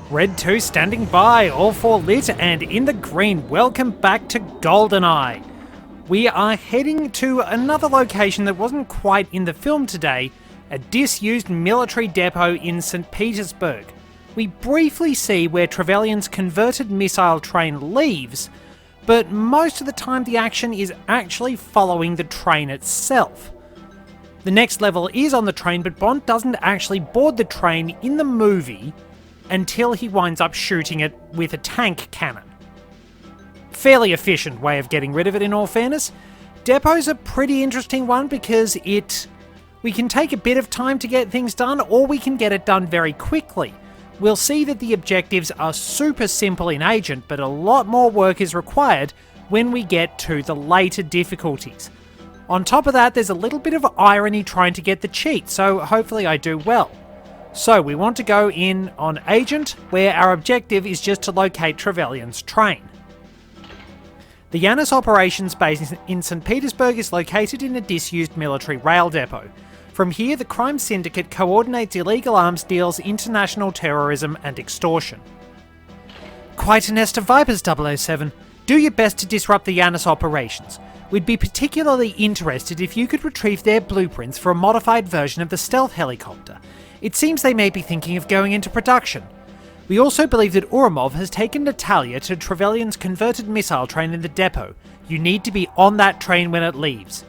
Red 2 standing by, all 4 lit and in the green. Welcome back to Goldeneye. We are heading to another location that wasn't quite in the film today, a disused military depot in St. Petersburg. We briefly see where Trevelyan's converted missile train leaves, but most of the time the action is actually following the train itself. The next level is on the train, but Bond doesn't actually board the train in the movie until he winds up shooting it with a tank cannon. Fairly efficient way of getting rid of it, in all fairness. Depot's a pretty interesting one because we can take a bit of time to get things done, or we can get it done very quickly. We'll see that the objectives are super simple in Agent, but a lot more work is required when we get to the later difficulties. On top of that, there's a little bit of irony trying to get the cheat, so hopefully I do well. So we want to go in on Agent, where our objective is just to locate Trevelyan's train. The Yanis operations base in St. Petersburg is located in a disused military rail depot. From here, the crime syndicate coordinates illegal arms deals, international terrorism and extortion. Quite a nest of vipers, 007. Do your best to disrupt the Yanis operations. We'd be particularly interested if you could retrieve their blueprints for a modified version of the stealth helicopter. It seems they may be thinking of going into production. We also believe that Urumov has taken Natalia to Trevelyan's converted missile train in the depot. You need to be on that train when it leaves.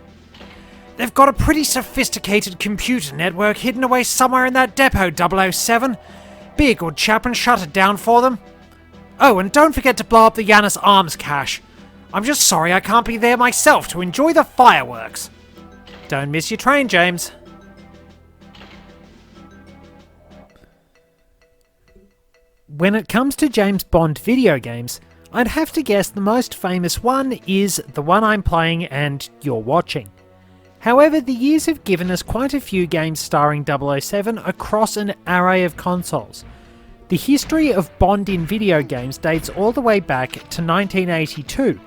They've got a pretty sophisticated computer network hidden away somewhere in that depot, 007. Be a good chap and shut it down for them. Oh, and don't forget to blow up the Yanis arms cache. I'm just sorry I can't be there myself to enjoy the fireworks. Don't miss your train, James. When it comes to James Bond video games, I'd have to guess the most famous one is the one I'm playing and you're watching. However, the years have given us quite a few games starring 007 across an array of consoles. The history of Bond in video games dates all the way back to 1982,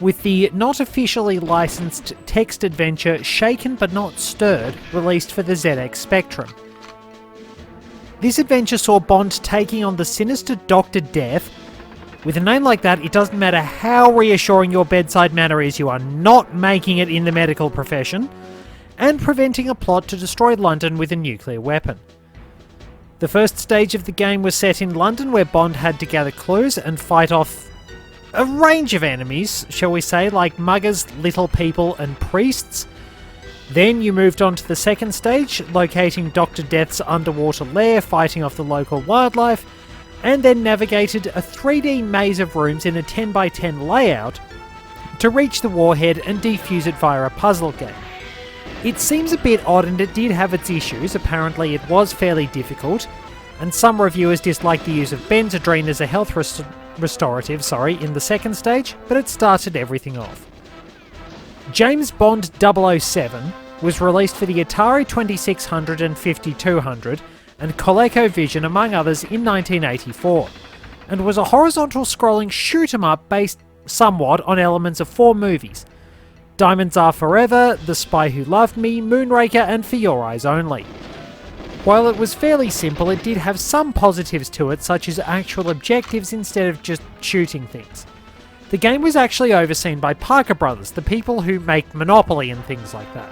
with the not officially licensed text adventure Shaken But Not Stirred released for the ZX Spectrum. This adventure saw Bond taking on the sinister Dr. Death. With a name like that, it doesn't matter how reassuring your bedside manner is, you are not making it in the medical profession, and preventing a plot to destroy London with a nuclear weapon. The first stage of the game was set in London, where Bond had to gather clues and fight off a range of enemies, shall we say, like muggers, little people, and priests. Then you moved on to the second stage, locating Dr. Death's underwater lair, fighting off the local wildlife, and then navigated a 3D maze of rooms in a 10x10 layout to reach the warhead and defuse it via a puzzle game. It seems a bit odd, and it did have its issues. Apparently it was fairly difficult, and some reviewers disliked the use of Benzedrine as a health restorative in the second stage, but it started everything off. James Bond 007 was released for the Atari 2600 and 5200 and ColecoVision, among others, in 1984, and was a horizontal scrolling shoot-'em-up based somewhat on elements of 4 movies: Diamonds Are Forever, The Spy Who Loved Me, Moonraker, and For Your Eyes Only. While it was fairly simple, it did have some positives to it, such as actual objectives instead of just shooting things. The game was actually overseen by Parker Brothers, the people who make Monopoly and things like that.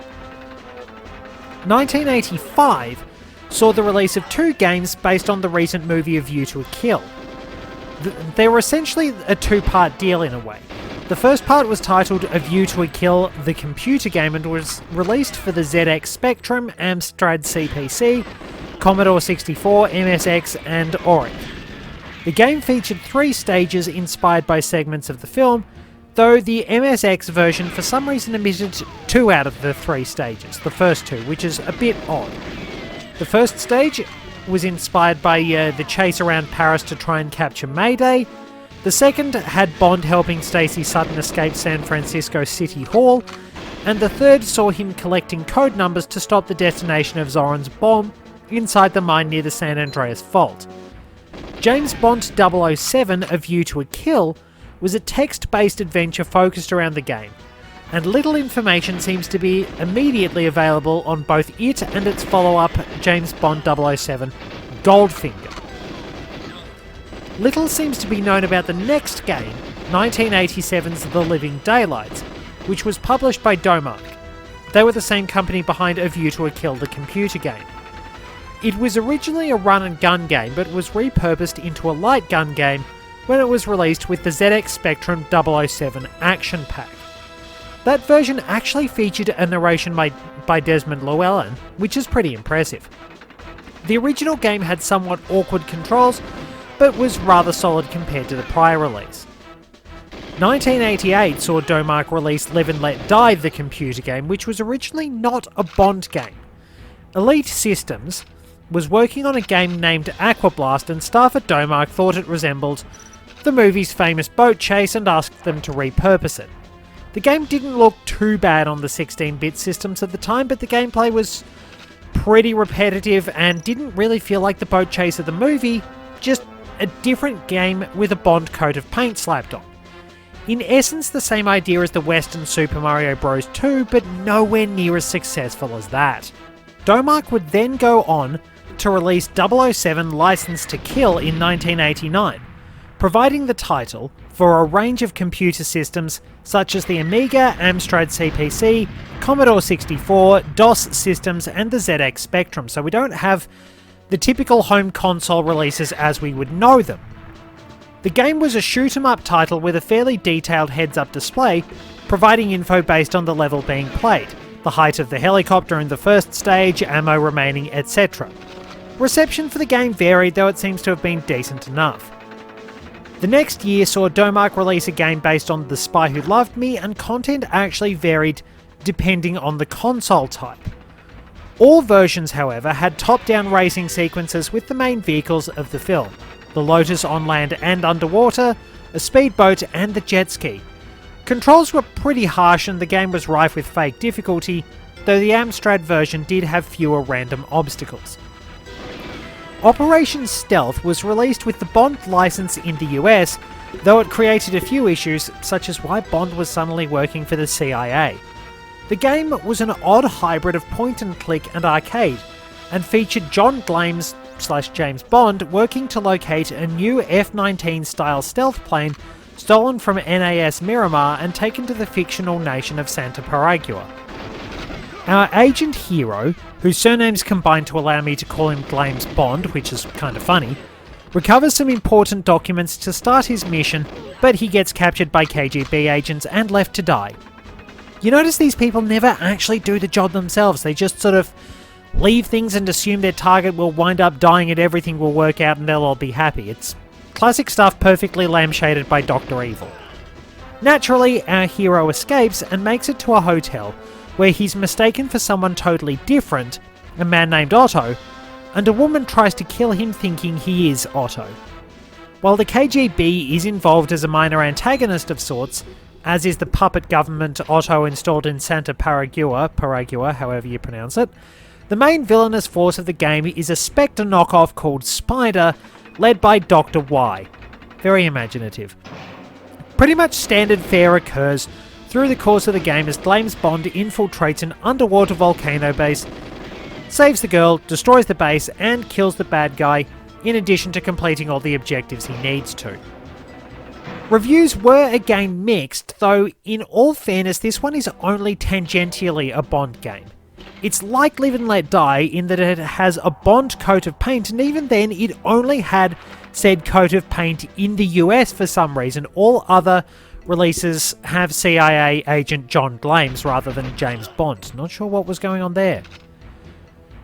1985 saw the release of 2 games based on the recent movie A View to a Kill. They were essentially a 2-part deal in a way. The first part was titled A View to a Kill, the computer game, and was released for the ZX Spectrum, Amstrad CPC, Commodore 64, MSX, and Oric. The game featured 3 stages inspired by segments of the film, though the MSX version for some reason omitted 2 out of the 3 stages, the first 2, which is a bit odd. The first stage was inspired by the chase around Paris to try and capture Mayday. The second had Bond helping Stacey Sutton escape San Francisco City Hall, and the third saw him collecting code numbers to stop the detonation of Zoran's bomb inside the mine near the San Andreas Fault. James Bond 007 A View to a Kill was a text-based adventure focused around the game, and little information seems to be immediately available on both it and its follow-up, James Bond 007 Goldfinger. Little seems to be known about the next game, 1987's The Living Daylights, which was published by Domark. They were the same company behind A View to a Kill, the computer game. It was originally a run and gun game, but was repurposed into a light gun game when it was released with the ZX Spectrum 007 Action Pack. That version actually featured a narration by Desmond Llewellyn, which is pretty impressive. The original game had somewhat awkward controls, but was rather solid compared to the prior release. 1988 saw Domark release Live and Let Die, the computer game, which was originally not a Bond game. Elite Systems was working on a game named Aquablast, and staff at Domark thought it resembled the movie's famous boat chase and asked them to repurpose it. The game didn't look too bad on the 16-bit systems at the time, but the gameplay was pretty repetitive and didn't really feel like the boat chase of the movie, just a different game with a Bond coat of paint slapped on. In essence, the same idea as the Western Super Mario Bros. 2, but nowhere near as successful as that. Domark would then go on to release 007 License to Kill in 1989, providing the title for a range of computer systems such as the Amiga, Amstrad CPC, Commodore 64, DOS systems, and the ZX Spectrum, so we don't have the typical home console releases as we would know them. The game was a shoot-'em-up title with a fairly detailed heads-up display, providing info based on the level being played, the height of the helicopter in the first stage, ammo remaining, etc. Reception for the game varied, though it seems to have been decent enough. The next year saw Domark release a game based on The Spy Who Loved Me, and content actually varied depending on the console type. All versions, however, had top-down racing sequences with the main vehicles of the film: the Lotus on land and underwater, a speedboat, and the jet ski. Controls were pretty harsh and the game was rife with fake difficulty, though the Amstrad version did have fewer random obstacles. Operation Stealth was released with the Bond license in the US, though it created a few issues, such as why Bond was suddenly working for the CIA. The game was an odd hybrid of point-and-click and arcade, and featured John Glames/James Bond working to locate a new F-19 style stealth plane stolen from NAS Miramar and taken to the fictional nation of Santa Paragua. Our agent hero, whose surname's combined to allow me to call him Glames Bond, which is kind of funny, recovers some important documents to start his mission, but he gets captured by KGB agents and left to die. You notice these people never actually do the job themselves, they just sort of leave things and assume their target will wind up dying and everything will work out and they'll all be happy. It's classic stuff perfectly lampshaded by Dr. Evil. Naturally, our hero escapes and makes it to a hotel where he's mistaken for someone totally different, a man named Otto, and a woman tries to kill him thinking he is Otto. While the KGB is involved as a minor antagonist of sorts, as is the puppet government Otto installed in Santa Paragua, however you pronounce it, the main villainous force of the game is a Spectre knockoff called Spider, led by Dr. Y. Very imaginative. Pretty much standard fare occurs through the course of the game as Glames Bond infiltrates an underwater volcano base, saves the girl, destroys the base, and kills the bad guy, in addition to completing all the objectives he needs to. Reviews were again mixed, though in all fairness this one is only tangentially a Bond game. It's like Live and Let Die in that it has a Bond coat of paint, and even then it only had said coat of paint in the US for some reason. All other releases have CIA agent John Glames rather than James Bond. Not sure what was going on there.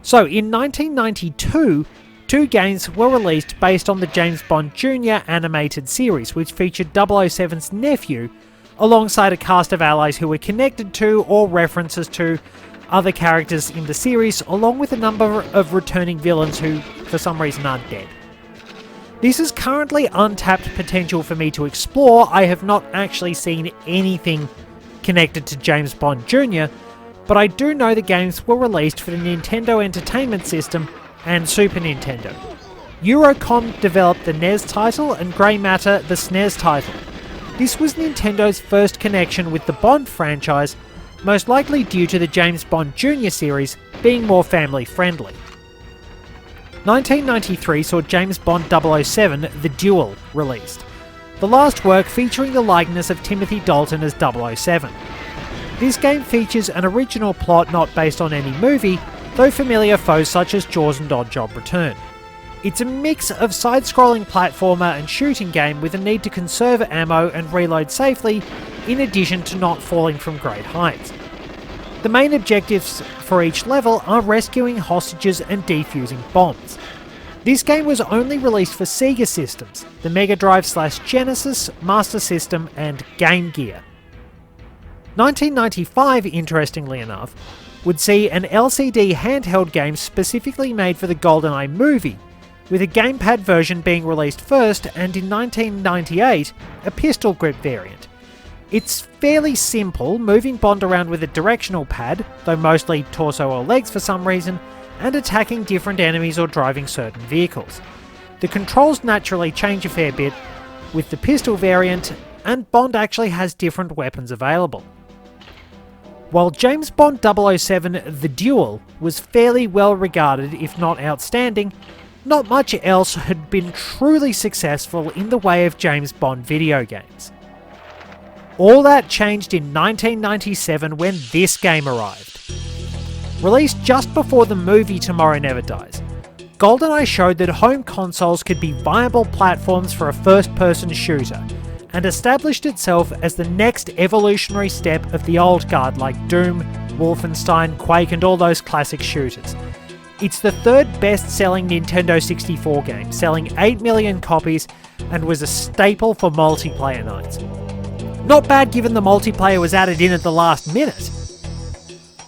So in 1992, two games were released based on the James Bond Jr. animated series, which featured 007's nephew alongside a cast of allies who were connected to or references to other characters in the series, along with a number of returning villains who for some reason aren't dead. This is currently untapped potential for me to explore. I have not actually seen anything connected to James Bond Jr., but I do know the games were released for the Nintendo Entertainment System and Super Nintendo. Eurocom developed the NES title and Grey Matter the SNES title. This was Nintendo's first connection with the Bond franchise, most likely due to the James Bond Jr. series being more family friendly. 1993 saw James Bond 007 The Duel released, the last work featuring the likeness of Timothy Dalton as 007. This game features an original plot not based on any movie, though familiar foes such as Jaws and Odd Job return. It's a mix of side-scrolling platformer and shooting game with a need to conserve ammo and reload safely, in addition to not falling from great heights. The main objectives for each level are rescuing hostages and defusing bombs. This game was only released for Sega systems, the Mega Drive/Genesis, Master System and Game Gear. 1995, interestingly enough, would see an LCD handheld game specifically made for the Goldeneye movie, with a gamepad version being released first, and in 1998, a pistol grip variant. It's fairly simple, moving Bond around with a directional pad, though mostly torso or legs for some reason, and attacking different enemies or driving certain vehicles. The controls naturally change a fair bit with the pistol variant, and Bond actually has different weapons available. While James Bond 007 The Duel was fairly well regarded, if not outstanding, not much else had been truly successful in the way of James Bond video games. All that changed in 1997 when this game arrived. Released just before the movie Tomorrow Never Dies, Goldeneye showed that home consoles could be viable platforms for a first-person shooter, and established itself as the next evolutionary step of the old guard like Doom, Wolfenstein, Quake and all those classic shooters. It's the third best-selling Nintendo 64 game, selling 8 million copies, and was a staple for multiplayer nights. Not bad given the multiplayer was added in at the last minute.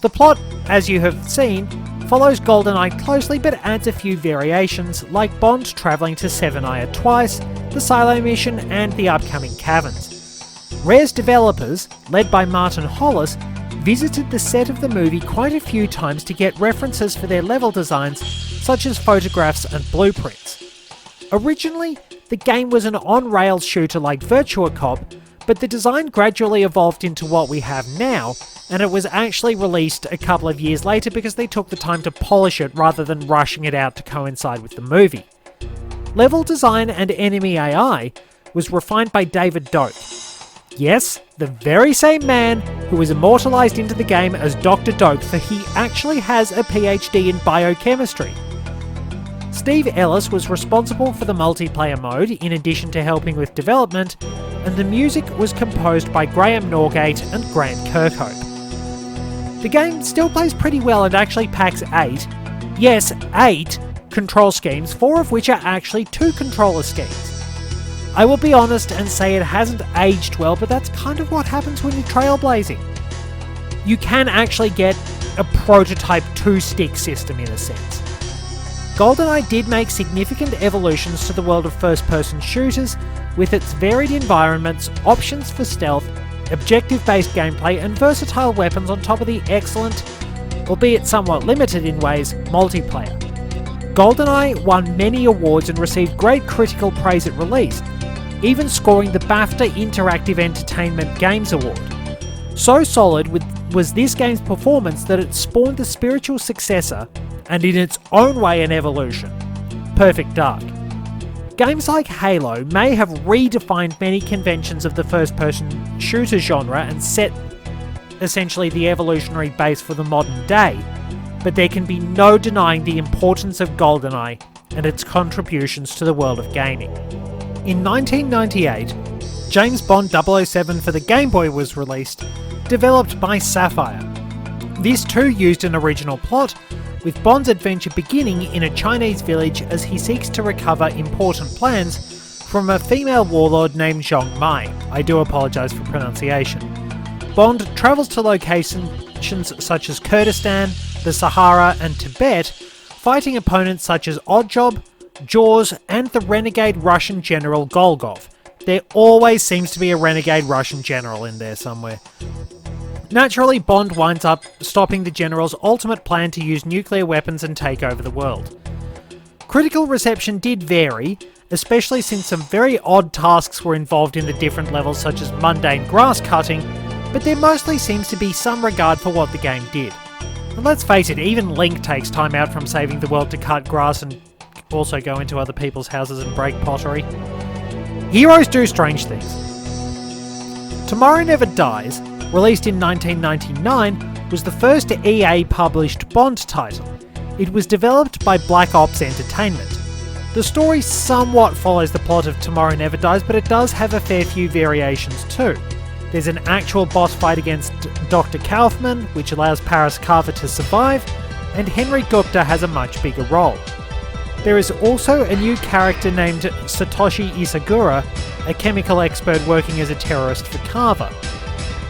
The plot, as you have seen, follows Goldeneye closely but adds a few variations, like Bond travelling to Seven Isle twice, the Silo mission and the upcoming caverns. Rare's developers, led by Martin Hollis, visited the set of the movie quite a few times to get references for their level designs, such as photographs and blueprints. Originally, the game was an on-rails shooter like Virtua Cop, but the design gradually evolved into what we have now, and it was actually released a couple of years later because they took the time to polish it rather than rushing it out to coincide with the movie. Level design and enemy AI was refined by David Doak. Yes, the very same man who was immortalised into the game as Dr. Doak, for he actually has a PhD in biochemistry. Steve Ellis was responsible for the multiplayer mode in addition to helping with development, and the music was composed by Graham Norgate and Grant Kirkhope. The game still plays pretty well and actually packs 8, yes 8, control schemes, 4 of which are actually 2 controller schemes. I will be honest and say it hasn't aged well, but that's kind of what happens when you're trailblazing. You can actually get a prototype 2-stick system in a sense. Goldeneye did make significant evolutions to the world of first-person shooters, with its varied environments, options for stealth, objective-based gameplay and versatile weapons on top of the excellent, albeit somewhat limited in ways, multiplayer. Goldeneye won many awards and received great critical praise at release, even scoring the BAFTA Interactive Entertainment Games Award. So solid was this game's performance that it spawned the spiritual successor, and in its own way an evolution, Perfect Dark. Games like Halo may have redefined many conventions of the first-person shooter genre and set essentially the evolutionary base for the modern day, but there can be no denying the importance of Goldeneye and its contributions to the world of gaming. In 1998, James Bond 007 for the Game Boy was released, developed by Sapphire. This too used an original plot, with Bond's adventure beginning in a Chinese village as he seeks to recover important plans from a female warlord named Zhong Mai. I do apologise for pronunciation. Bond travels to locations such as Kurdistan, the Sahara and Tibet, fighting opponents such as Oddjob, Jaws and the renegade Russian general Golgov. There always seems to be a renegade Russian general in there somewhere. Naturally, Bond winds up stopping the general's ultimate plan to use nuclear weapons and take over the world. Critical reception did vary, especially since some very odd tasks were involved in the different levels such as mundane grass cutting, but there mostly seems to be some regard for what the game did. And let's face it, even Link takes time out from saving the world to cut grass and also go into other people's houses and break pottery. Heroes do strange things. Tomorrow Never Dies, released in 1999, was the first EA-published Bond title. It was developed by Black Ops Entertainment. The story somewhat follows the plot of Tomorrow Never Dies, but it does have a fair few variations too. There's an actual boss fight against Dr. Kaufman, which allows Paris Carver to survive, and Henry Gupta has a much bigger role. There is also a new character named Satoshi Isagura, a chemical expert working as a terrorist for Carver.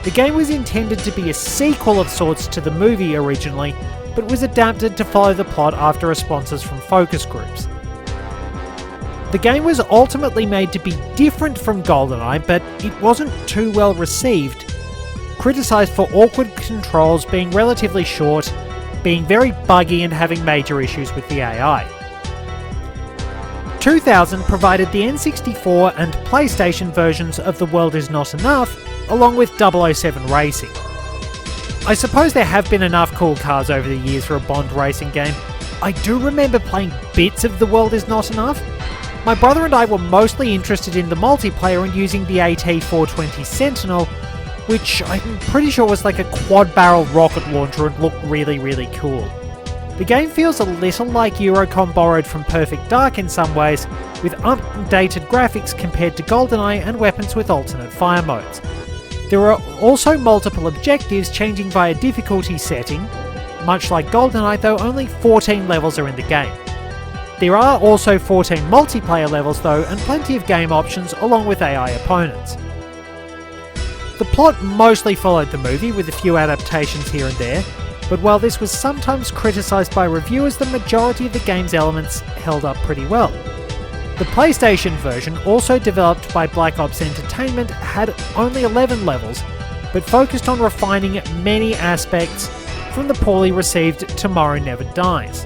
The game was intended to be a sequel of sorts to the movie originally, but was adapted to follow the plot after responses from focus groups. The game was ultimately made to be different from Goldeneye, but it wasn't too well received, criticised for awkward controls, being relatively short, being very buggy and having major issues with the AI. 2000 provided the N64 and PlayStation versions of The World Is Not Enough, along with 007 Racing. I suppose there have been enough cool cars over the years for a Bond racing game. I do remember playing bits of The World Is Not Enough. My brother and I were mostly interested in the multiplayer and using the AT-420 Sentinel, which I'm pretty sure was like a quad-barrel rocket launcher and looked really, really cool. The game feels a little like Eurocom borrowed from Perfect Dark in some ways, with updated graphics compared to Goldeneye and weapons with alternate fire modes. There are also multiple objectives changing via difficulty setting. Much like Goldeneye, though, only 14 levels are in the game. There are also 14 multiplayer levels though, and plenty of game options along with AI opponents. The plot mostly followed the movie, with a few adaptations here and there, but while this was sometimes criticised by reviewers, the majority of the game's elements held up pretty well. The PlayStation version, also developed by Black Ops Entertainment, had only 11 levels, but focused on refining many aspects from the poorly received Tomorrow Never Dies.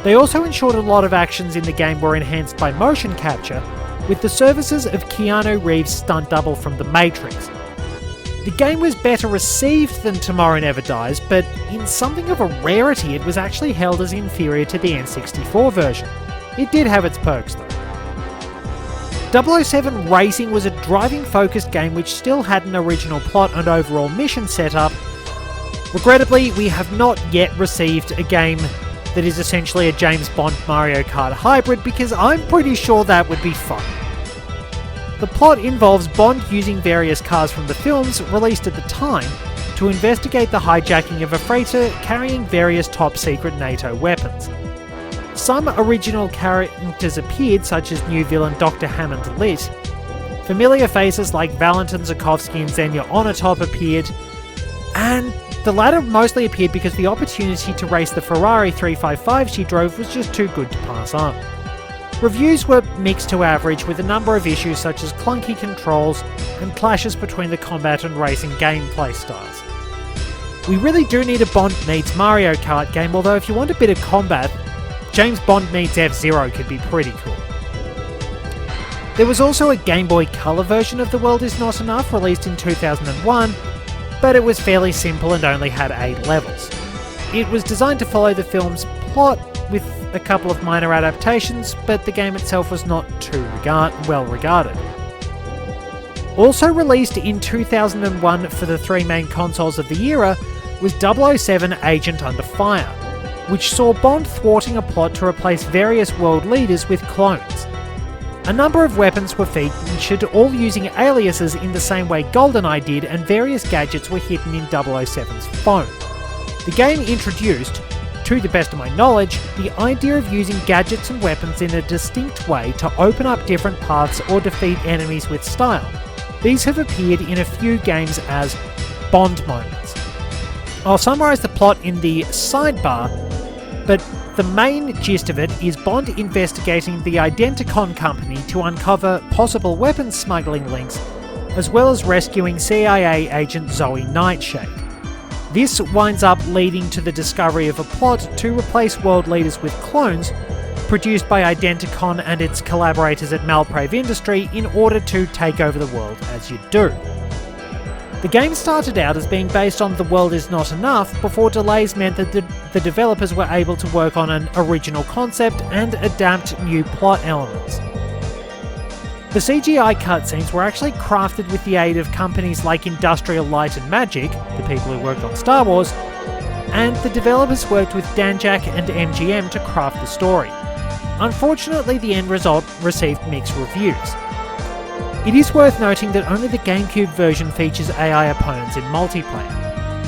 They also ensured a lot of actions in the game were enhanced by motion capture, with the services of Keanu Reeves' stunt double from The Matrix. The game was better received than Tomorrow Never Dies, but in something of a rarity, it was actually held as inferior to the N64 version. It did have its perks though. 007 Racing was a driving-focused game which still had an original plot and overall mission setup. Regrettably, we have not yet received a game that is essentially a James Bond Mario Kart hybrid, because I'm pretty sure that would be fun. The plot involves Bond using various cars from the films released at the time to investigate the hijacking of a freighter carrying various top-secret NATO weapons. Some original characters appeared, such as new villain Dr. Hammond Litt. Familiar faces like Valentin Zukovsky and Xenia Onatop appeared, and the latter mostly appeared because the opportunity to race the Ferrari 355 she drove was just too good to pass up. Reviews were mixed to average, with a number of issues such as clunky controls and clashes between the combat and racing gameplay styles. We really do need a Bond meets Mario Kart game, although if you want a bit of combat, James Bond meets F-Zero could be pretty cool. There was also a Game Boy Color version of The World Is Not Enough, released in 2001, but it was fairly simple and only had 8 levels. It was designed to follow the film's plot with a couple of minor adaptations, but the game itself was not too well regarded. Also released in 2001 for the 3 main consoles of the era was 007 Agent Under Fire, which saw Bond thwarting a plot to replace various world leaders with clones. A number of weapons were featured, all using aliases in the same way Goldeneye did, and various gadgets were hidden in 007's phone. The game introduced, to the best of my knowledge, the idea of using gadgets and weapons in a distinct way to open up different paths or defeat enemies with style. These have appeared in a few games as Bond moments. I'll summarise the plot in the sidebar, but the main gist of it is Bond investigating the Identicon company to uncover possible weapons smuggling links, as well as rescuing CIA agent Zoe Nightshade. This winds up leading to the discovery of a plot to replace world leaders with clones produced by Identicon and its collaborators at Malprave Industry in order to take over the world as you do. The game started out as being based on The World Is Not Enough before delays meant that the developers were able to work on an original concept and adapt new plot elements. The CGI cutscenes were actually crafted with the aid of companies like Industrial Light and Magic, the people who worked on Star Wars, and the developers worked with Danjaq and MGM to craft the story. Unfortunately, the end result received mixed reviews. It is worth noting that only the GameCube version features AI opponents in multiplayer,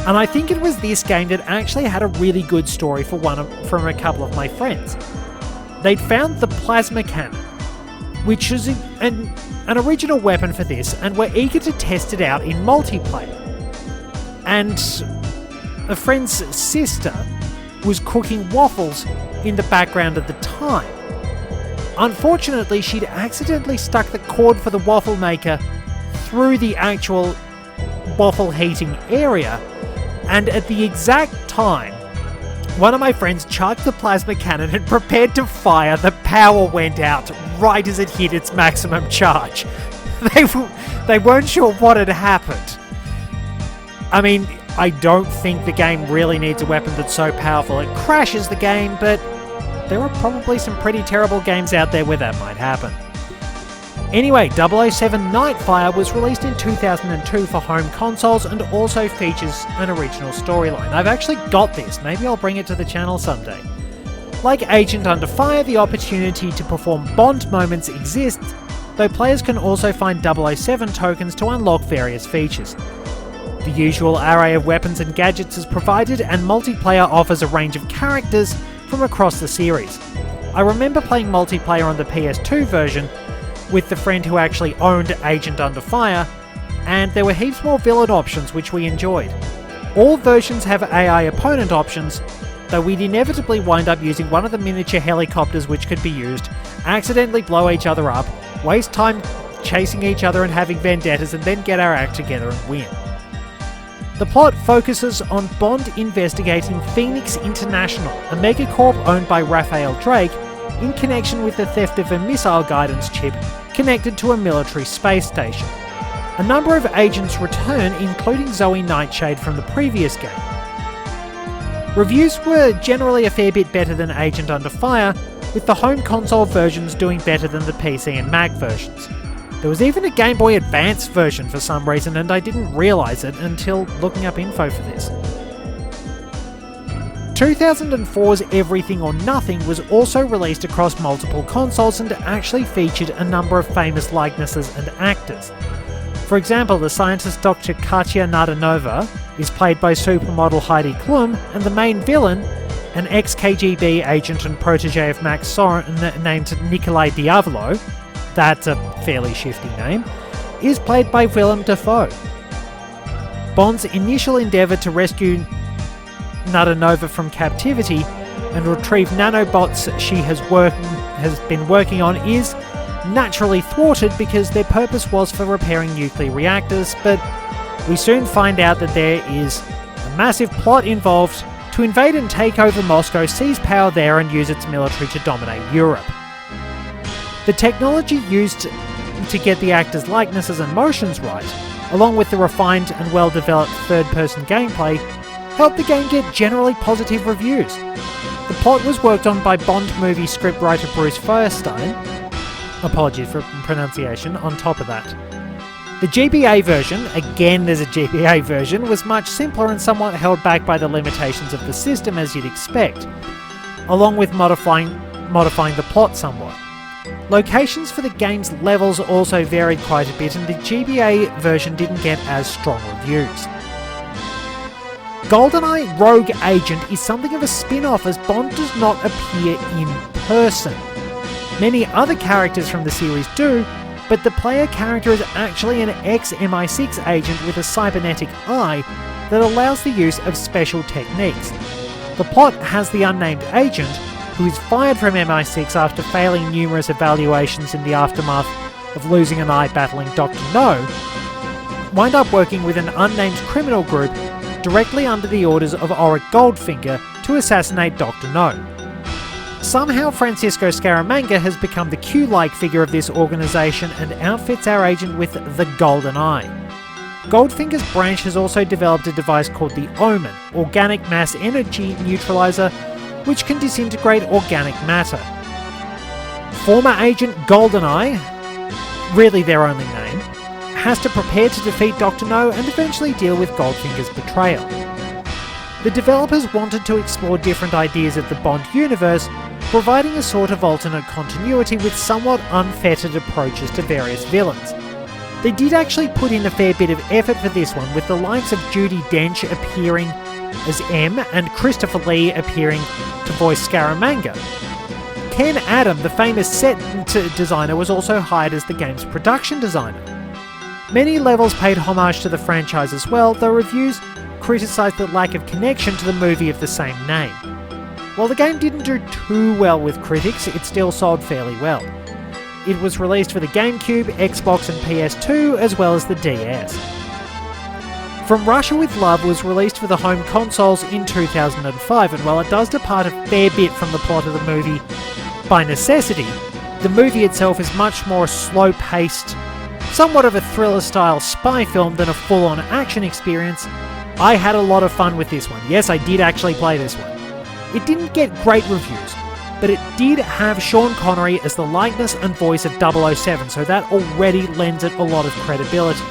and I think it was this game that actually had a really good story from a couple of my friends. They'd found the plasma cannon, which is an original weapon for this, and were eager to test it out in multiplayer. And a friend's sister was cooking waffles in the background at the time. Unfortunately, she'd accidentally stuck the cord for the waffle maker through the actual waffle heating area, and at the exact time one of my friends chucked the plasma cannon and prepared to fire, the power went out right as it hit its maximum charge. They weren't sure what had happened. I mean, I don't think the game really needs a weapon that's so powerful it crashes the game, but there are probably some pretty terrible games out there where that might happen. Anyway, 007 Nightfire was released in 2002 for home consoles and also features an original storyline. I've actually got this, maybe I'll bring it to the channel someday. Like Agent Under Fire, the opportunity to perform Bond moments exists, though players can also find 007 tokens to unlock various features. The usual array of weapons and gadgets is provided, and multiplayer offers a range of characters from across the series. I remember playing multiplayer on the PS2 version with the friend who actually owned Agent Under Fire, and there were heaps more villain options which we enjoyed. All versions have AI opponent options, though we'd inevitably wind up using one of the miniature helicopters which could be used, accidentally blow each other up, waste time chasing each other and having vendettas, and then get our act together and win. The plot focuses on Bond investigating Phoenix International, a megacorp owned by Raphael Drake, in connection with the theft of a missile guidance chip connected to a military space station. A number of agents return, including Zoe Nightshade from the previous game. Reviews were generally a fair bit better than Agent Under Fire, with the home console versions doing better than the PC and Mac versions. There was even a Game Boy Advance version for some reason, and I didn't realise it until looking up info for this. 2004's Everything or Nothing was also released across multiple consoles and actually featured a number of famous likenesses and actors. For example, the scientist Dr. Katya Nadanova is played by supermodel Heidi Klum, and the main villain, an ex-KGB agent and protege of Max Sorin named Nikolai Diavolo, that's a fairly shifty name, is played by Willem Dafoe. Bond's initial endeavour to rescue Nadanova from captivity and retrieve nanobots she has been working on is naturally thwarted because their purpose was for repairing nuclear reactors, but we soon find out that there is a massive plot involved to invade and take over Moscow, seize power there and use its military to dominate Europe. The technology used to get the actors' likenesses and motions right, along with the refined and well-developed third-person gameplay, helped the game get generally positive reviews. The plot was worked on by Bond movie scriptwriter Bruce Firestein, apologies for pronunciation, on top of that. The GBA version, again there's a GBA version, was much simpler and somewhat held back by the limitations of the system as you'd expect, along with modifying the plot somewhat. Locations for the game's levels also varied quite a bit, and the GBA version didn't get as strong reviews. Goldeneye Rogue Agent is something of a spin-off, as Bond does not appear in person. Many other characters from the series do, but the player character is actually an ex-MI6 agent with a cybernetic eye that allows the use of special techniques. The plot has the unnamed agent, who is fired from MI6 after failing numerous evaluations in the aftermath of losing an eye battling Dr. No, wind up working with an unnamed criminal group directly under the orders of Auric Goldfinger to assassinate Dr. No. Somehow Francisco Scaramanga has become the Q-like figure of this organisation and outfits our agent with the Golden Eye. Goldfinger's branch has also developed a device called the Omen, Organic Mass Energy Neutralizer, which can disintegrate organic matter. Former agent Goldeneye, really their only name, has to prepare to defeat Dr. No and eventually deal with Goldfinger's betrayal. The developers wanted to explore different ideas of the Bond universe, providing a sort of alternate continuity with somewhat unfettered approaches to various villains. They did actually put in a fair bit of effort for this one, with the likes of Judi Dench appearing as M and Christopher Lee appearing to voice Scaramanga. Ken Adam, the famous set designer, was also hired as the game's production designer. Many levels paid homage to the franchise as well, though reviews criticised the lack of connection to the movie of the same name. While the game didn't do too well with critics, it still sold fairly well. It was released for the GameCube, Xbox and PS2, as well as the DS. From Russia with Love was released for the home consoles in 2005, and while it does depart a fair bit from the plot of the movie by necessity, the movie itself is much more slow-paced, somewhat of a thriller-style spy film than a full-on action experience. I had a lot of fun with this one. Yes, I did actually play this one. It didn't get great reviews, but it did have Sean Connery as the likeness and voice of 007, so that already lends it a lot of credibility.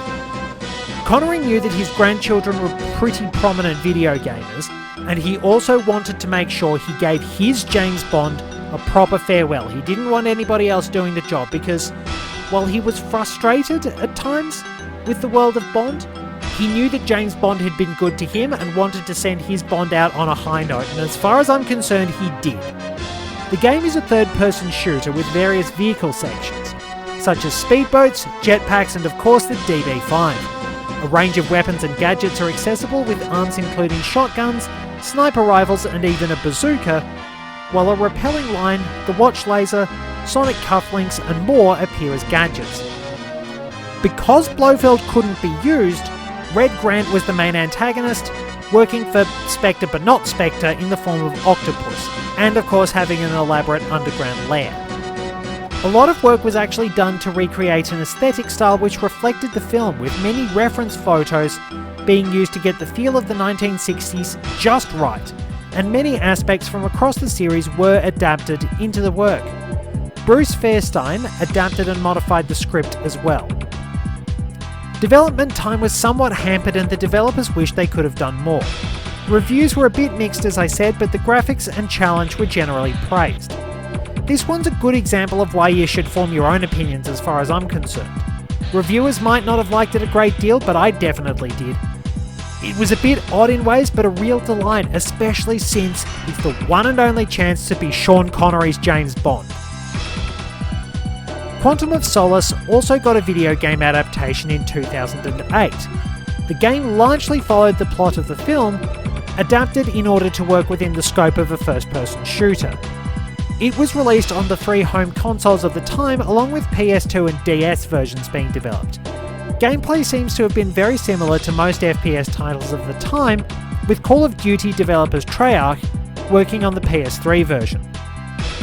Connery knew that his grandchildren were pretty prominent video gamers, and he also wanted to make sure he gave his James Bond a proper farewell. He didn't want anybody else doing the job because, while he was frustrated at times with the world of Bond, he knew that James Bond had been good to him and wanted to send his Bond out on a high note, and as far as I'm concerned, he did. The game is a third-person shooter with various vehicle sections, such as speedboats, jetpacks, and of course the DB5. A range of weapons and gadgets are accessible, with arms including shotguns, sniper rifles, and even a bazooka, while a rappelling line, the watch laser, sonic cufflinks, and more appear as gadgets. Because Blofeld couldn't be used, Red Grant was the main antagonist, working for Spectre but not Spectre in the form of Octopus, and of course having an elaborate underground lair. A lot of work was actually done to recreate an aesthetic style which reflected the film, with many reference photos being used to get the feel of the 1960s just right, and many aspects from across the series were adapted into the work. Bruce Fairstein adapted and modified the script as well. Development time was somewhat hampered and the developers wished they could have done more. Reviews were a bit mixed, as I said, but the graphics and challenge were generally praised. This one's a good example of why you should form your own opinions as far as I'm concerned. Reviewers might not have liked it a great deal, but I definitely did. It was a bit odd in ways, but a real delight, especially since it's the one and only chance to be Sean Connery's James Bond. Quantum of Solace also got a video game adaptation in 2008. The game largely followed the plot of the film, adapted in order to work within the scope of a first-person shooter. It was released on the 3 home consoles of the time, along with PS2 and DS versions being developed. Gameplay seems to have been very similar to most FPS titles of the time, with Call of Duty developers Treyarch working on the PS3 version.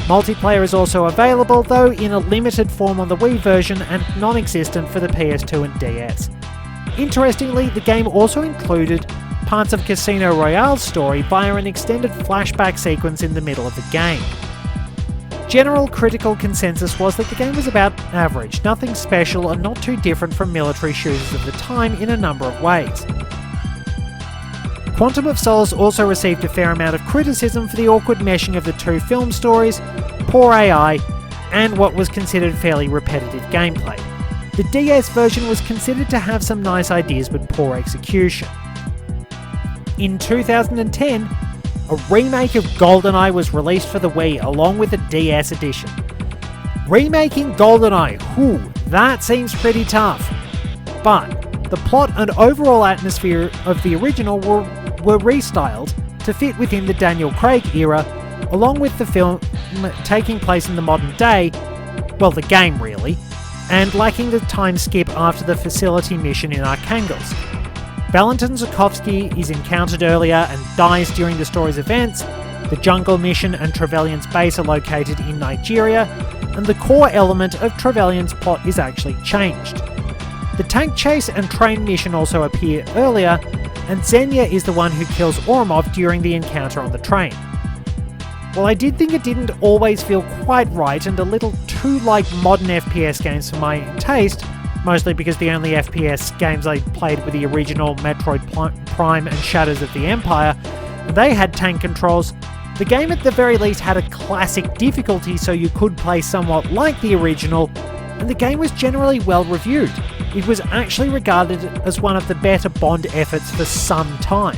Multiplayer is also available, though in a limited form on the Wii version and non-existent for the PS2 and DS. Interestingly, the game also included parts of Casino Royale's story via an extended flashback sequence in the middle of the game. General critical consensus was that the game was about average, nothing special and not too different from military shooters of the time in a number of ways. Quantum of Solace also received a fair amount of criticism for the awkward meshing of the 2 film stories, poor AI, and what was considered fairly repetitive gameplay. The DS version was considered to have some nice ideas but poor execution. In 2010, a remake of Goldeneye was released for the Wii along with a DS edition. Remaking Goldeneye, that seems pretty tough. But the plot and overall atmosphere of the original were restyled to fit within the Daniel Craig era, along with the film taking place in the modern day, well, the game really, and lacking the time skip after the facility mission in Arkhangelsk. Valentin Zukovsky is encountered earlier and dies during the story's events. The jungle mission and Trevelyan's base are located in Nigeria, and the core element of Trevelyan's plot is actually changed. The tank chase and train mission also appear earlier, and Xenia is the one who kills Oromov during the encounter on the train. While I did think it didn't always feel quite right and a little too like modern FPS games for my taste, mostly because the only FPS games I played were the original Metroid Prime and Shadows of the Empire, and they had tank controls, the game at the very least had a classic difficulty so you could play somewhat like the original, and the game was generally well reviewed. It was actually regarded as one of the better Bond efforts for some time.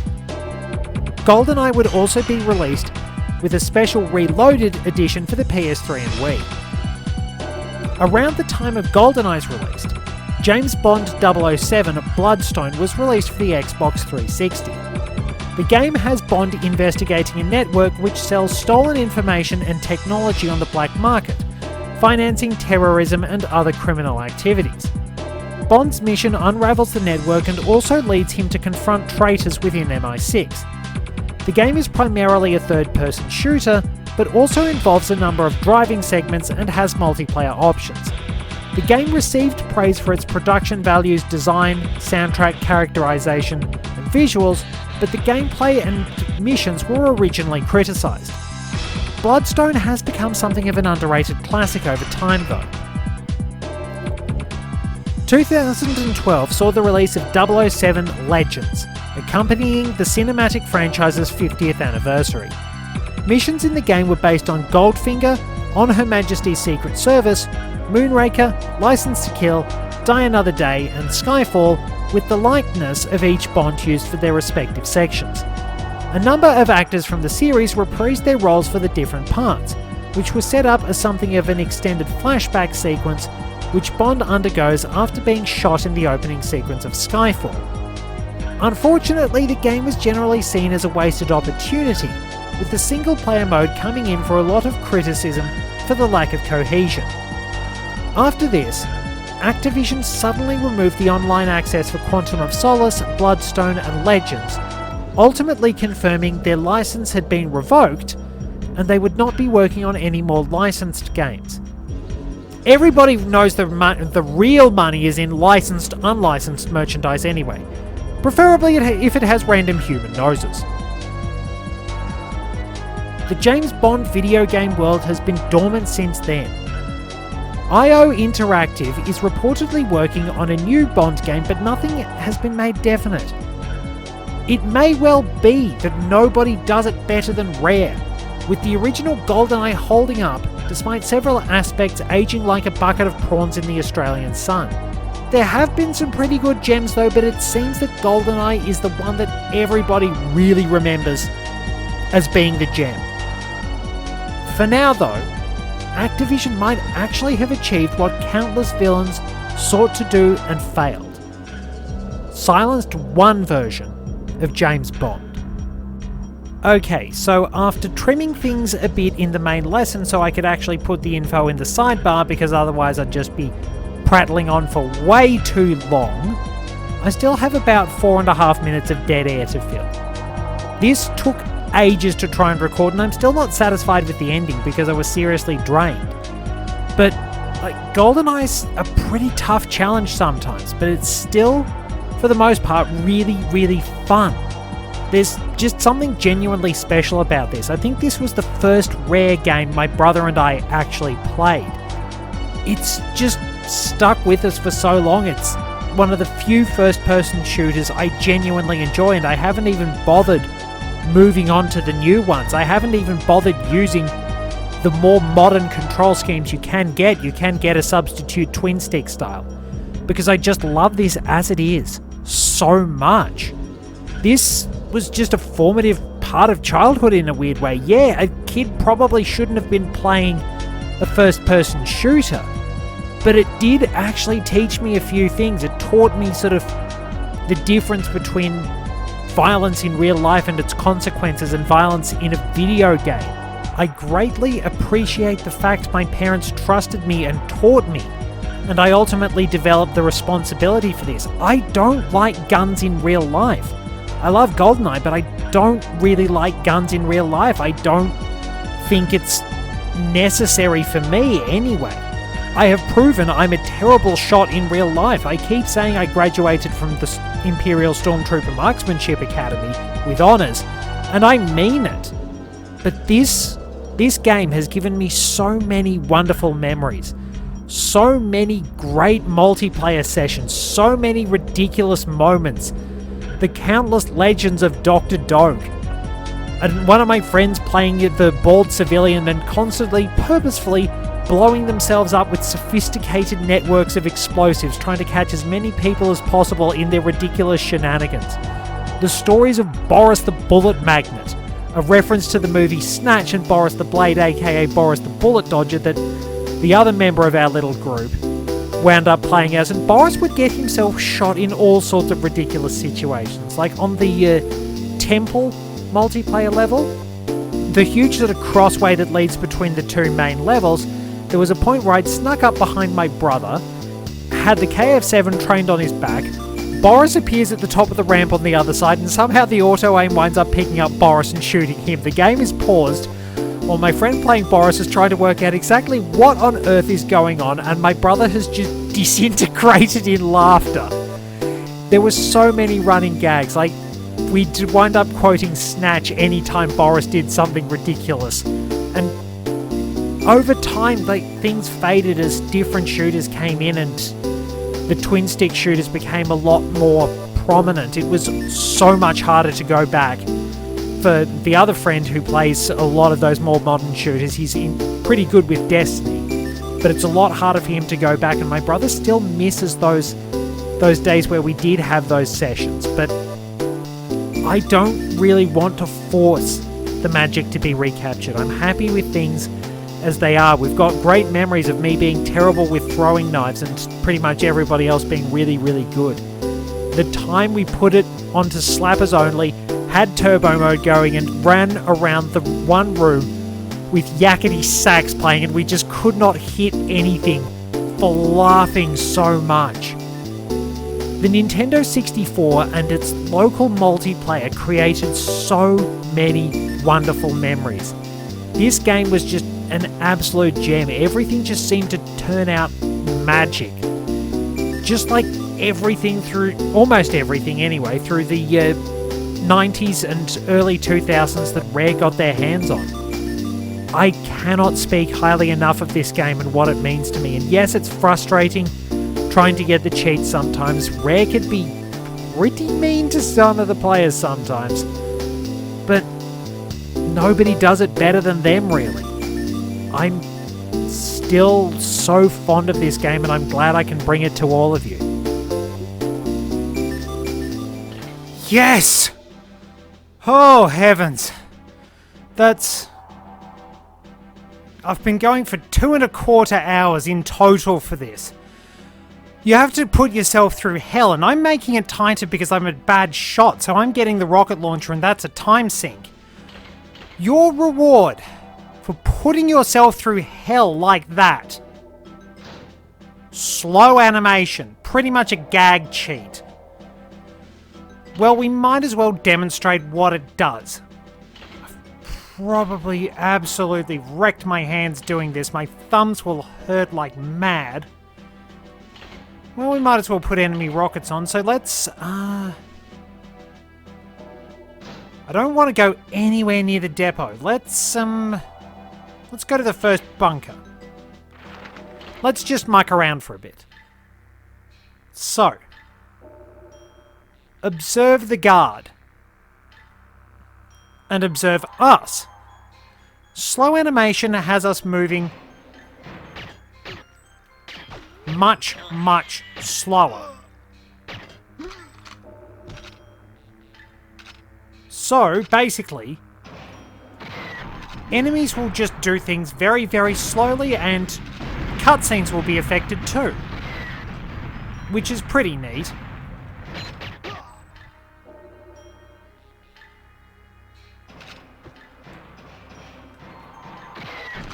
Goldeneye would also be released with a special reloaded edition for the PS3 and Wii. Around the time of Goldeneye's release, James Bond 007 Bloodstone was released for the Xbox 360. The game has Bond investigating a network which sells stolen information and technology on the black market, financing terrorism and other criminal activities. Bond's mission unravels the network and also leads him to confront traitors within MI6. The game is primarily a third-person shooter, but also involves a number of driving segments and has multiplayer options. The game received praise for its production values, design, soundtrack, characterization, and visuals, but the gameplay and missions were originally criticised. Bloodstone has become something of an underrated classic over time though. 2012 saw the release of 007 Legends, accompanying the cinematic franchise's 50th anniversary. Missions in the game were based on Goldfinger, On Her Majesty's Secret Service, Moonraker, License to Kill, Die Another Day, and Skyfall, with the likeness of each Bond used for their respective sections. A number of actors from the series reprised their roles for the different parts, which was set up as something of an extended flashback sequence which Bond undergoes after being shot in the opening sequence of Skyfall. Unfortunately, the game was generally seen as a wasted opportunity, with the single-player mode coming in for a lot of criticism for the lack of cohesion. After this, Activision suddenly removed the online access for Quantum of Solace, Bloodstone and Legends, ultimately confirming their license had been revoked and they would not be working on any more licensed games. Everybody knows the real money is in licensed, unlicensed merchandise anyway, preferably if it has random human noses. The James Bond video game world has been dormant since then. IO Interactive is reportedly working on a new Bond game, but nothing has been made definite. It may well be that nobody does it better than Rare, with the original Goldeneye holding up despite several aspects aging like a bucket of prawns in the Australian sun. There have been some pretty good gems though, but it seems that Goldeneye is the one that everybody really remembers as being the gem. For now though, Activision might actually have achieved what countless villains sought to do and failed. Silenced one version of James Bond. Okay, so after trimming things a bit in the main lesson so I could actually put the info in the sidebar because otherwise I'd just be prattling on for way too long, I still have about 4.5 minutes of dead air to fill. This took ages to try and record and I'm still not satisfied with the ending because I was seriously drained. But GoldenEye's a pretty tough challenge sometimes, but it's still, for the most part, really, really fun. There's just something genuinely special about this. I think this was the first Rare game my brother and I actually played. It's just stuck with us for so long. It's one of the few first-person shooters I genuinely enjoy, and I haven't even bothered moving on to the new ones. I haven't even bothered using the more modern control schemes you can get. You can get a substitute twin stick style, because I just love this as it is so much. This was just a formative part of childhood in a weird way. Yeah, a kid probably shouldn't have been playing a first-person shooter, but it did actually teach me a few things. It taught me sort of the difference between violence in real life and its consequences and violence in a video game. I greatly appreciate the fact my parents trusted me and taught me, and I ultimately developed the responsibility for this. I don't like guns in real life. I love Goldeneye, but I don't really like guns in real life. I don't think it's necessary for me anyway. I have proven I'm a terrible shot in real life. I keep saying I graduated from the Imperial Stormtrooper Marksmanship Academy with honours, and I mean it. But this game has given me so many wonderful memories, so many great multiplayer sessions, so many ridiculous moments, the countless legends of Dr. Doak, and one of my friends playing the bald civilian and constantly, purposefully blowing themselves up with sophisticated networks of explosives, trying to catch as many people as possible in their ridiculous shenanigans. The stories of Boris the Bullet Magnet, a reference to the movie Snatch, and Boris the Blade, aka Boris the Bullet Dodger, that the other member of our little group wound up playing as, and Boris would get himself shot in all sorts of ridiculous situations, like on the temple multiplayer level, the huge sort of crossway that leads between the two main levels. There was a point where I'd snuck up behind my brother, had the KF-7 trained on his back. Boris appears at the top of the ramp on the other side, and somehow the auto-aim winds up picking up Boris and shooting him. The game is paused while my friend playing Boris is trying to work out exactly what on earth is going on, and my brother has just disintegrated in laughter. There were so many running gags, like we'd wind up quoting Snatch anytime Boris did something ridiculous. And over time, things faded as different shooters came in and the twin stick shooters became a lot more prominent. It was so much harder to go back. For the other friend who plays a lot of those more modern shooters, he's pretty good with Destiny, but it's a lot harder for him to go back, and my brother still misses those days where we did have those sessions. But I don't really want to force the magic to be recaptured. I'm happy with things as they are. We've got great memories of me being terrible with throwing knives and pretty much everybody else being really, really good. The time we put it onto slappers only, had turbo mode going, and ran around the one room with yakety sax playing, and we just could not hit anything for laughing so much. The Nintendo 64 and its local multiplayer created so many wonderful memories. This game was just an absolute gem. Everything just seemed to turn out magic. Just like everything almost everything anyway, through the 90s and early 2000s that Rare got their hands on. I cannot speak highly enough of this game and what it means to me. And yes, it's frustrating trying to get the cheats sometimes. Rare could be pretty mean to some of the players sometimes. But nobody does it better than them, really. I'm still so fond of this game, and I'm glad I can bring it to all of you. Yes! Oh, heavens. I've been going for 2.25 hours in total for this. You have to put yourself through hell, and I'm making it tighter because I'm a bad shot, so I'm getting the rocket launcher, and that's a time sink. Your reward for putting yourself through hell like that. Slow animation, pretty much a gag cheat. Well, we might as well demonstrate what it does. I've probably absolutely wrecked my hands doing this. My thumbs will hurt like mad. Well, we might as well put enemy rockets on, so let's, I don't want to go anywhere near the depot. Let's go to the first bunker. Let's just muck around for a bit. So, observe the guard. And observe us. Slow animation has us moving much, much slower. So, basically, enemies will just do things very, very slowly, and cutscenes will be affected too. Which is pretty neat.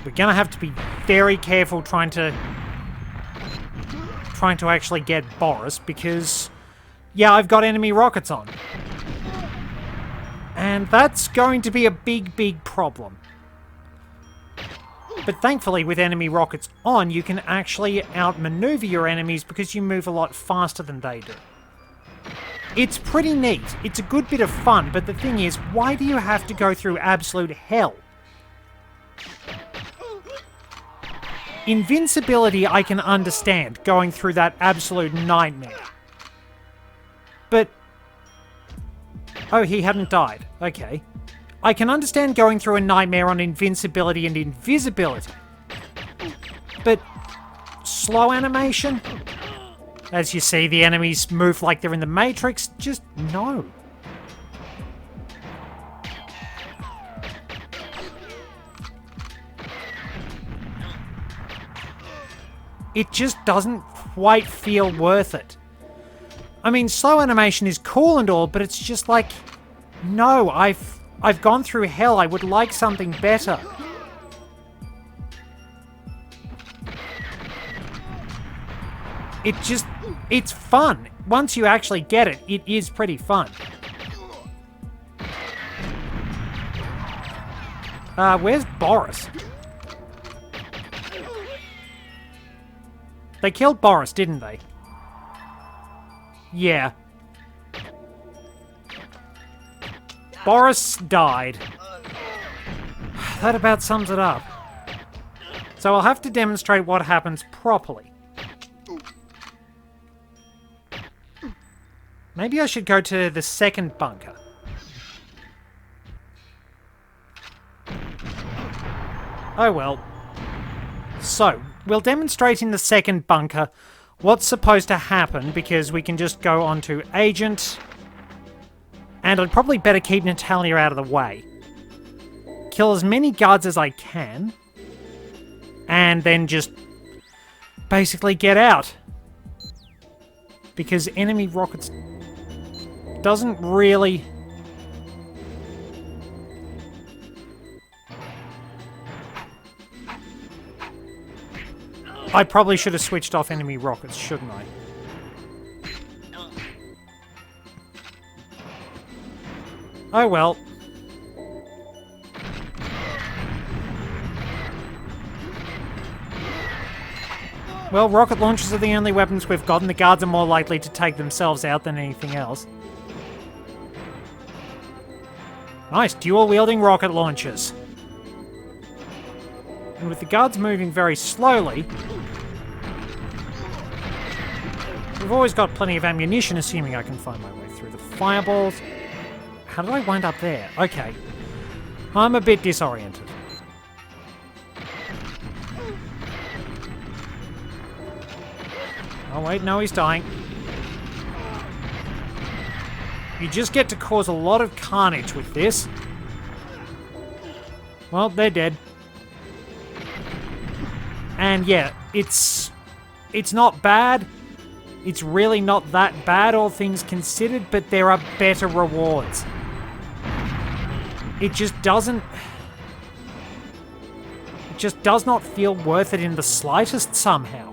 We're gonna have to be very careful trying to actually get Boris, because, yeah, I've got enemy rockets on. And that's going to be a big, big problem. But thankfully, with enemy rockets on, you can actually outmaneuver your enemies because you move a lot faster than they do. It's pretty neat. It's a good bit of fun, but the thing is, why do you have to go through absolute hell? Invincibility I can understand, going through that absolute nightmare. But... oh, he hadn't died. Okay. I can understand going through a nightmare on invincibility and invisibility. But... slow animation? As you see, the enemies move like they're in the Matrix. Just no. It just doesn't quite feel worth it. I mean, slow animation is cool and all, but it's just like, no, I've gone through hell. I would like something better. It's fun. Once you actually get it, it is pretty fun. Where's Boris? They killed Boris, didn't they? Yeah. Boris died. That about sums it up. So I'll have to demonstrate what happens properly. Maybe I should go to the second bunker. Oh well. So, we'll demonstrate in the second bunker what's supposed to happen, because we can just go on to Agent. And I'd probably better keep Natalia out of the way. Kill as many guards as I can. And then just basically get out. Because enemy rockets doesn't really... I probably should have switched off enemy rockets, shouldn't I? Oh well. Well, rocket launchers are the only weapons we've got, and the guards are more likely to take themselves out than anything else. Nice, dual-wielding rocket launchers. And with the guards moving very slowly, we've always got plenty of ammunition, assuming I can find my way through the fireballs. How did I wind up there? Okay. I'm a bit disoriented. Oh wait, no, he's dying. You just get to cause a lot of carnage with this. Well, they're dead. And yeah, it's not bad. It's really not that bad, all things considered, but there are better rewards. It just doesn't... It just does not feel worth it in the slightest somehow.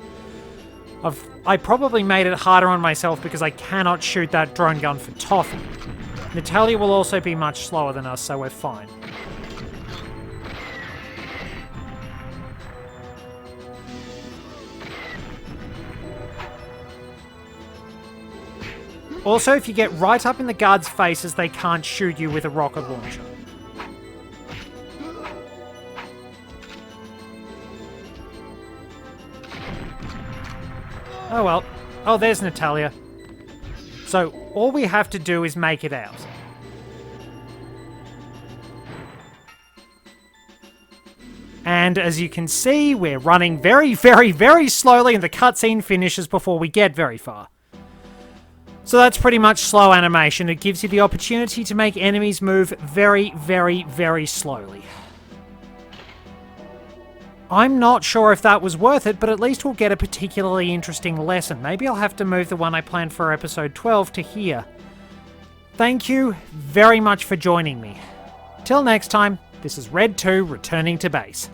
I probably made it harder on myself because I cannot shoot that drone gun for toffee. Natalia will also be much slower than us, so we're fine. Also, if you get right up in the guards' faces, they can't shoot you with a rocket launcher. Oh well. Oh, there's Natalia. So, all we have to do is make it out. And as you can see, we're running very, very, very slowly, and the cutscene finishes before we get very far. So that's pretty much slow animation. It gives you the opportunity to make enemies move very, very, very slowly. I'm not sure if that was worth it, but at least we'll get a particularly interesting lesson. Maybe I'll have to move the one I planned for episode 12 to here. Thank you very much for joining me. Till next time, this is Red 2 returning to base.